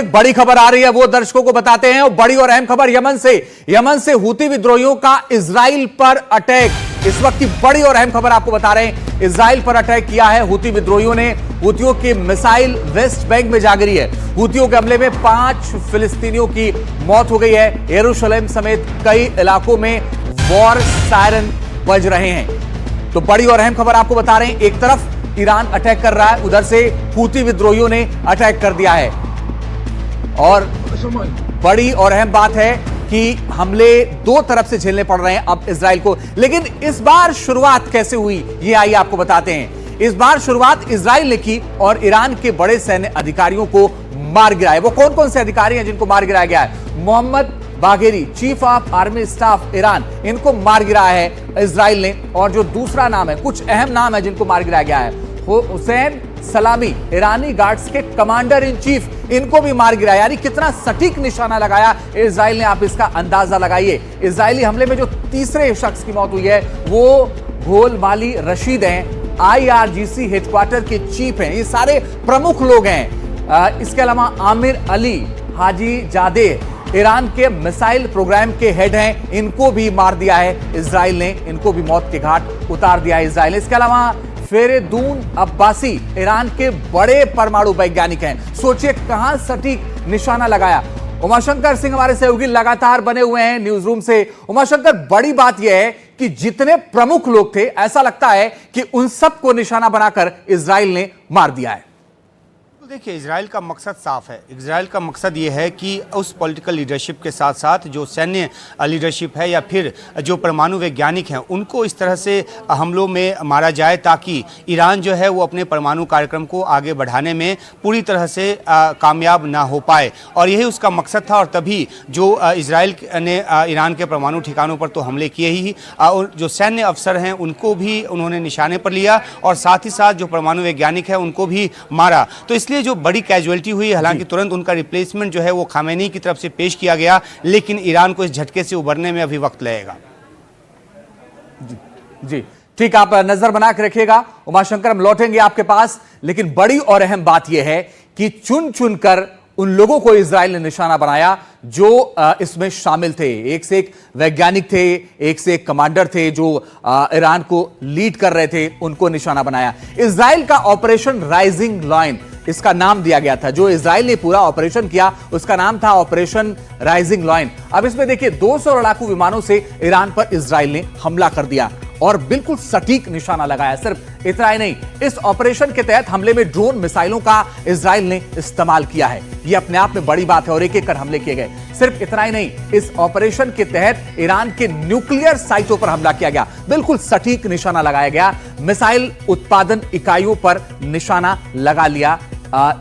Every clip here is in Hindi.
एक बड़ी खबर आ रही है, वो दर्शकों को बताते हैं। और बड़ी और अहम खबर यमन से हूती विद्रोहियों का इजराइल पर अटैक। इस वक्त की बड़ी और अहम खबर आपको बता रहे हैं, इजराइल पर अटैक किया है हूती विद्रोहियों ने। हूतियों की मिसाइल वेस्ट बैंक में जा गिरी है। हूतियों के हमले में 5 फिलिस्तीनियों की मौत हो गई है। यरूशलेम समेत कई इलाकों में वॉर सायरन बज रहे हैं। तो बड़ी और अहम खबर आपको बता रहे हैं, एक तरफ ईरान अटैक कर रहा है, उधर से हूती विद्रोहियों ने अटैक कर दिया है। और बड़ी और अहम बात है कि हमले दो तरफ से झेलने पड़ रहे हैं अब इजराइल को। लेकिन इस बार शुरुआत कैसे हुई, ये आइए आपको बताते हैं। इस बार शुरुआत इजराइल ने की और ईरान के बड़े सैन्य अधिकारियों को मार गिराया। वो कौन कौन से अधिकारी हैं जिनको मार गिराया गया है? Mohammad Bagheri, chief of army staff Iran, इनको मार गिराया है इजराइल ने। और जो दूसरा नाम है, कुछ अहम नाम है जिनको मार गिराया गया है, हुसैन सलामी, ईरानी गार्ड्स के कमांडर इन चीफ, इनको भी मार गिराया। यानी कितना सटीक निशाना लगाया इजराइल ने, आप इसका अंदाजा लगाइए। इजरायली हमले में जो तीसरे शख्स की मौत हुई है वो गोलमाली रशीद हैं, IRGC हेडक्वार्टर के चीफ हैं। ये सारे प्रमुख लोग हैं। इसके अलावा आमिर अली हाजी जादे ईरान के मिसाइल प्रोग्राम के हेड हैं, इनको भी मार दिया है इजराइल ने, इनको भी मौत के घाट उतार दिया है इजराइल ने। इसके अलावा फेरेदून अब्बासी ईरान के बड़े परमाणु वैज्ञानिक हैं। सोचिए कहां सटीक निशाना लगाया। उमाशंकर सिंह हमारे सहयोगी लगातार बने हुए हैं न्यूज रूम से। उमाशंकर, बड़ी बात यह है कि जितने प्रमुख लोग थे, ऐसा लगता है कि उन सबको निशाना बनाकर इजराइल ने मार दिया है। देखिए, इजराइल का मकसद साफ है। इजराइल का मकसद ये है कि उस पॉलिटिकल लीडरशिप के साथ साथ जो सैन्य लीडरशिप है या फिर जो परमाणु वैज्ञानिक हैं, उनको इस तरह से हमलों में मारा जाए ताकि ईरान जो है वो अपने परमाणु कार्यक्रम को आगे बढ़ाने में पूरी तरह से कामयाब ना हो पाए। और यही उसका मकसद था। और तभी जो इजराइल ने ईरान के परमाणु ठिकानों पर तो हमले किए ही, और जो सैन्य अफसर हैं उनको भी उन्होंने निशाने पर लिया और साथ ही साथ जो परमाणु वैज्ञानिक है उनको भी मारा। तो इसलिए जो बड़ी कैजुअलिटी हुई, हालांकि तुरंत उनका रिप्लेसमेंट जो है वो खामेनी की तरफ से पेश किया गया, लेकिन ईरान को इस झटके से उबरने में अभी वक्त लगेगा। जी ठीक, आप नजर बना के रखिएगा उमाशंकर, हम लौटेंगे आपके पास। लेकिन बड़ी और अहम बात यह है कि चुन चुनकर उन लोगों को इजराइल ने निशाना बनाया जो इसमें शामिल थे। एक से एक वैज्ञानिक थे, एक से एक कमांडर थे जो ईरान को लीड कर रहे थे, उनको निशाना बनाया। इजराइल का ऑपरेशन राइजिंग लायन, इसका नाम दिया गया था। जो इजराइल ने पूरा ऑपरेशन किया उसका नाम था ऑपरेशन राइजिंग लायन। अब इसमें देखिए 200 लड़ाकू विमानों से ईरान पर इजराइल ने हमला कर दिया और बिल्कुल सटीक निशाना लगाया। सिर्फ इतना ही नहीं, इस ऑपरेशन के तहत हमले में ड्रोन मिसाइलों का इजराइल ने इस्तेमाल किया है। यह अपने आप में बड़ी बात है और एक एक कर हमले किए गए। सिर्फ इतना ही नहीं, इस ऑपरेशन के तहत ईरान के न्यूक्लियर साइटों पर हमला किया गया, बिल्कुल सटीक निशाना लगाया गया। मिसाइल उत्पादन इकाइयों पर निशाना लगा लिया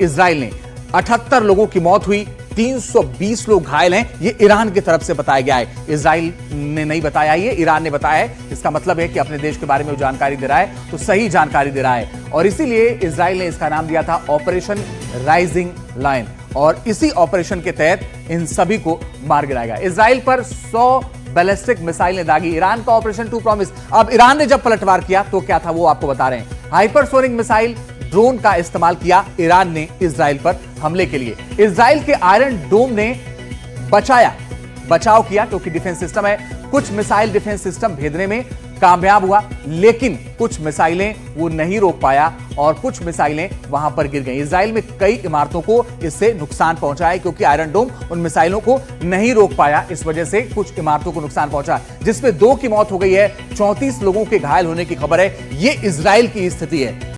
इजराइल ने। 78 लोगों की मौत हुई, 320 लोग घायल हैं। ये ईरान की तरफ से बताया गया है, इजराइल ने नहीं बताया, ये ईरान ने बताया है। इसका मतलब है कि अपने देश के बारे में वो जानकारी दे रहा है तो सही जानकारी दे रहा है। और इसीलिए इजराइल ने इसका नाम दिया था ऑपरेशन राइजिंग लायन। और इसी ऑपरेशन के तहत इन सभी को मार गिराया गया। इजराइल पर 100 बैलिस्टिक मिसाइलें दागी। ईरान का ऑपरेशन टू प्रॉमिस। अब ईरान ने जब पलटवार किया तो क्या था वो आपको बता रहे हैं। हाइपरसोनिक मिसाइल ड्रोन का इस्तेमाल किया ईरान ने इजराइल पर हमले के लिए। इजराइल के आयरन डोम ने बचाव किया क्योंकि डिफेंस सिस्टम है। कुछ मिसाइल डिफेंस सिस्टम भेदने में कामयाब हुआ, लेकिन कुछ मिसाइलें वो नहीं रोक पाया और कुछ मिसाइलें वहां पर गिर गई। इजराइल में कई इमारतों को इससे नुकसान पहुंचा है क्योंकि आयरन डोम उन मिसाइलों को नहीं रोक पाया। इस वजह से कुछ इमारतों को नुकसान पहुंचा, जिसमें 2 की मौत हो गई है, 34 लोगों के घायल होने की खबर है। ये इजराइल की स्थिति है।